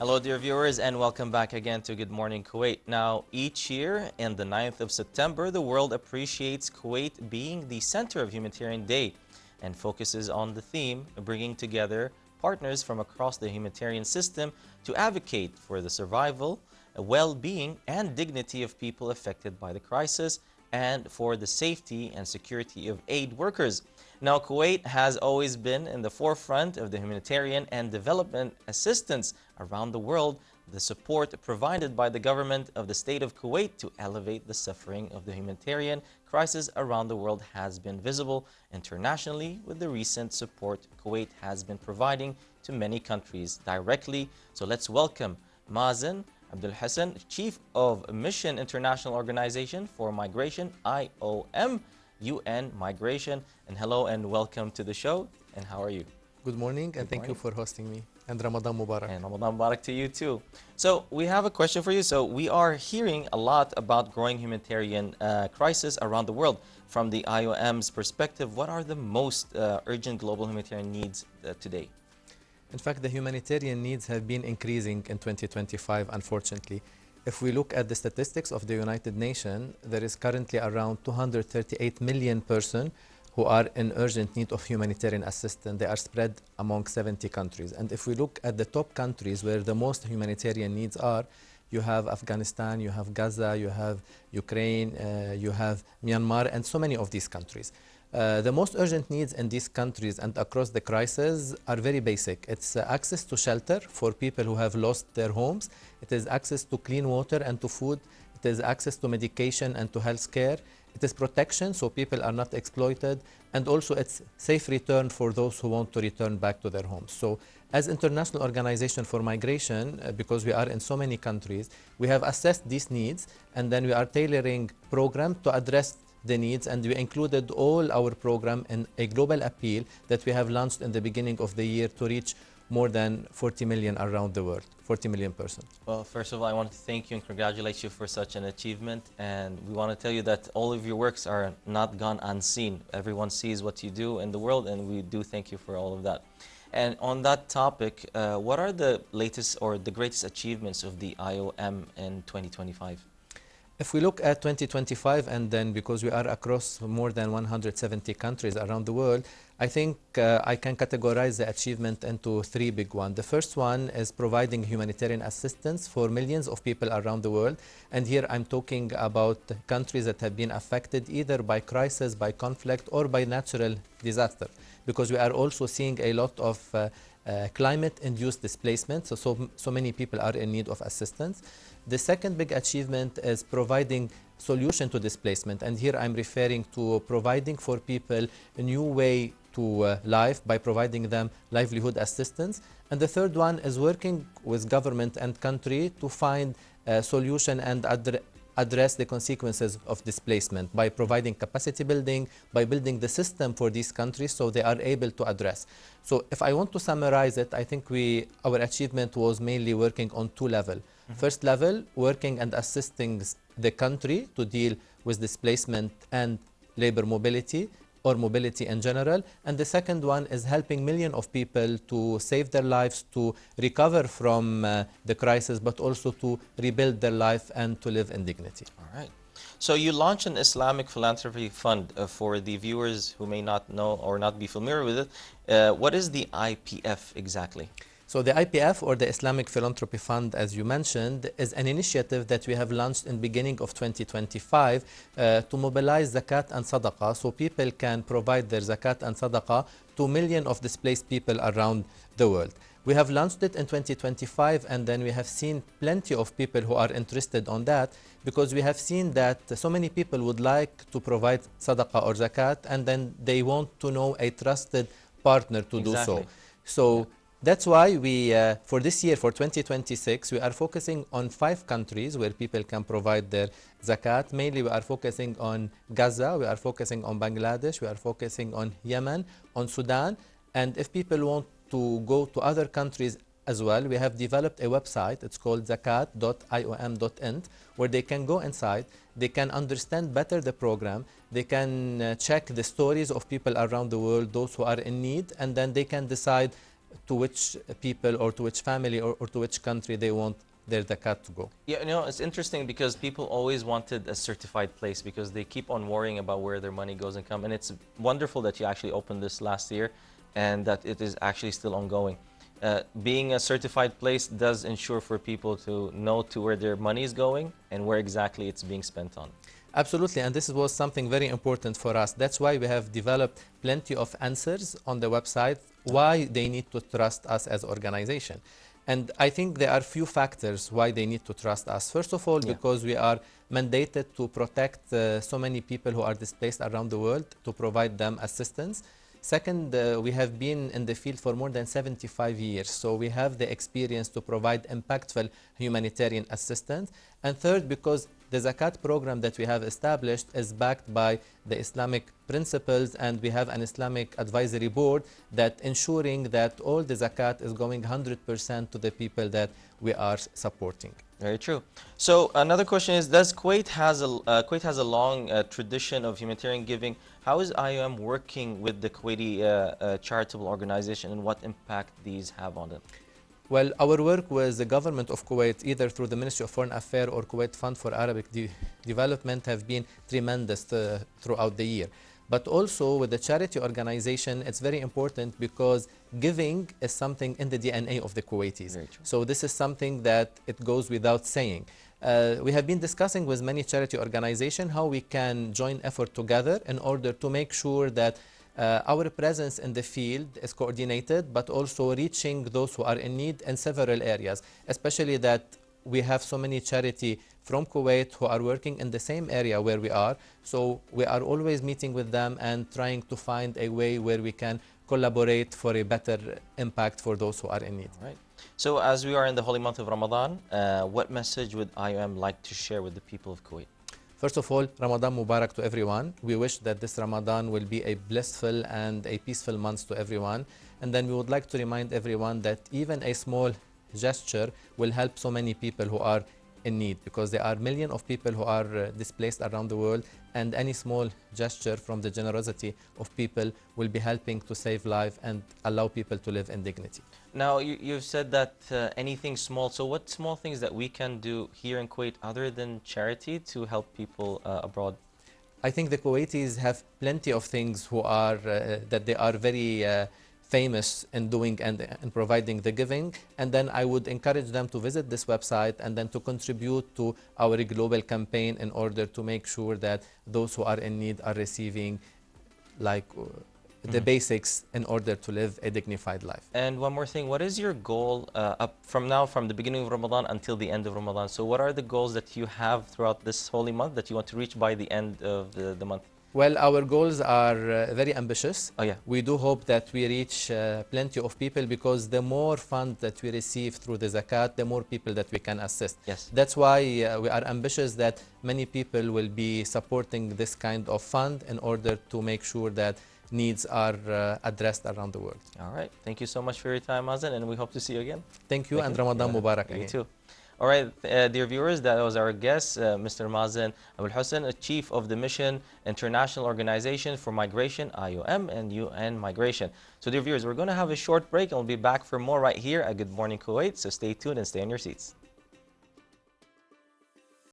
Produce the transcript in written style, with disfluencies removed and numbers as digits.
Hello, dear viewers, and welcome back again to Good Morning Kuwait. Now, each year, on the 9th of September, the world appreciates Kuwait being the center of Humanitarian Day and focuses on the theme of bringing together partners from across the humanitarian system to advocate for the survival, well-being, and dignity of people affected by the crisis and for the safety and security of aid workers. Now, Kuwait has always been in the forefront of the humanitarian and development assistance around the world, the support provided by the government of the state of Kuwait to elevate the suffering of the humanitarian crisis around the world has been visible internationally with the recent support Kuwait has been providing to many countries directly. So let's welcome Mazen Aboulhosn, Chief of Mission International Organization for Migration, IOM, UN Migration. And hello and welcome to the show. And how are you? Good morning, and thank you for hosting me. And Ramadan Mubarak. And Ramadan Mubarak to you too. So we have a question for you. So we are hearing a lot about growing humanitarian crisis around the world. From the IOM's perspective, what are the most urgent global humanitarian needs today? In fact, the humanitarian needs have been increasing in 2025, unfortunately. If we look at the statistics of the United Nations, there is currently around 238 million persons who are in urgent need of humanitarian assistance. They are spread among 70 countries. And if we look at the top countries where the most humanitarian needs are, you have Afghanistan, you have Gaza, you have Ukraine, you have Myanmar, and so many of these countries. The most urgent needs in these countries and across the crisis are very basic. It's access to shelter for people who have lost their homes. It is access to clean water and to food. It is access to medication and to health care. It is protection so people are not exploited. And also it's safe return for those who want to return back to their homes. So as International Organization for Migration, because we are in so many countries, we have assessed these needs and then we are tailoring programs to address the needs, and we included all our program in a global appeal that we have launched in the beginning of the year to reach more than 40 million around the world, 40 million persons. Well, first of all, I want to thank you and congratulate you for such an achievement. And we want to tell you that all of your works are not gone unseen. Everyone sees what you do in the world, and we do thank you for all of that. And on that topic, what are the latest or the greatest achievements of the IOM in 2025? If we look at 2025, and then because we are across more than 170 countries around the world, I think I can categorize the achievement into three big ones. The first one is providing humanitarian assistance for millions of people around the world. And here I'm talking about countries that have been affected either by crisis, by conflict, or by natural disaster. Because we are also seeing a lot of climate-induced displacement, so many people are in need of assistance. The second big achievement is providing solution to displacement, and here I'm referring to providing for people a new way to life by providing them livelihood assistance. And the third one is working with government and country to find a solution and address the consequences of displacement by providing capacity building, by building the system for these countries so they are able to address. So if I want to summarize it, I think our achievement was mainly working on two levels. First level, working and assisting the country to deal with displacement and labor mobility or mobility in general. And the second one is helping millions of people to save their lives, to recover from the crisis, but also to rebuild their life and to live in dignity. All right. So you launched an Islamic philanthropy fund for the viewers who may not know or not be familiar with it. What is the IPF exactly? So the IPF, or the Islamic Philanthropy Fund, as you mentioned, is an initiative that we have launched in the beginning of 2025 to mobilize zakat and sadaqah so people can provide their zakat and sadaqah to millions of displaced people around the world. We have launched it in 2025 and then we have seen plenty of people who are interested on that because we have seen that so many people would like to provide sadaqah or zakat and then they want to know a trusted partner to do so. So that's why we, for this year, for 2026, we are focusing on 5 countries where people can provide their zakat. Mainly, we are focusing on Gaza, we are focusing on Bangladesh, we are focusing on Yemen, on Sudan. And if people want to go to other countries as well, we have developed a website. It's called zakat.iom.int, where they can go inside, they can understand better the program, they can check the stories of people around the world, those who are in need, and then they can decide to which people or to which family or to which country they want their zakat to go. Yeah, you know, it's interesting because people always wanted a certified place because they keep on worrying about where their money goes and come. And it's wonderful that you actually opened this last year and that it is actually still ongoing. Being a certified place does ensure for people to know to where their money is going and where exactly it's being spent on. Absolutely, and this was something very important for us. That's why we have developed plenty of answers on the website why they need to trust us as organization. And I think there are few factors why they need to trust us. First of all, because we are mandated to protect so many people who are displaced around the world, to provide them assistance. Second, we have been in the field for more than 75 years, so we have the experience to provide impactful humanitarian assistance. And third, because the zakat program that we have established is backed by the Islamic principles, and we have an Islamic advisory board that ensuring that all the zakat is going 100% to the people that we are supporting. Very true. So another question is, does Kuwait has a long tradition of humanitarian giving? How is IOM working with the Kuwaiti charitable organization, and what impact these have on it? Well, our work with the government of Kuwait, either through the Ministry of Foreign Affairs or Kuwait Fund for Arabic Development, have been tremendous throughout the year. But also with the charity organization, it's very important because giving is something in the DNA of the Kuwaitis. So this is something that it goes without saying. We have been discussing with many charity organizations how we can join effort together in order to make sure that our presence in the field is coordinated, but also reaching those who are in need in several areas, especially that we have so many charity from Kuwait who are working in the same area where we are. So we are always meeting with them and trying to find a way where we can collaborate for a better impact for those who are in need. Right. So as we are in the holy month of Ramadan, what message would IOM like to share with the people of Kuwait? First of all, Ramadan Mubarak to everyone. We wish that this Ramadan will be a blissful and a peaceful month to everyone. And then we would like to remind everyone that even a small gesture will help so many people who are in need, because there are millions of people who are displaced around the world, and any small gesture from the generosity of people will be helping to save life and allow people to live in dignity. Now, you've said that anything small. So what small things that we can do here in Kuwait other than charity to help people abroad? I think the Kuwaitis have plenty of things who are that they are very famous in doing and providing the giving, and then I would encourage them to visit this website and then to contribute to our global campaign in order to make sure that those who are in need are receiving like the basics in order to live a dignified life. And one more thing, what is your goal up from now, from the beginning of Ramadan until the end of Ramadan? So what are the goals that you have throughout this holy month that you want to reach by the end of the month? Well, our goals are very ambitious. Oh, yeah. We do hope that we reach plenty of people, because the more funds that we receive through the zakat, the more people that we can assist. Yes. That's why we are ambitious that many people will be supporting this kind of fund in order to make sure that needs are addressed around the world. All right. Thank you so much for your time, Mazen, and we hope to see you again. Thank you, and Ramadan Mubarak again. You too. All right, dear viewers, that was our guest, Mr. Mazen Aboulhosn, Chief of the Mission International Organization for Migration, IOM, and UN Migration. So, dear viewers, we're going to have a short break, and we'll be back for more right here at Good Morning Kuwait. So stay tuned and stay on your seats.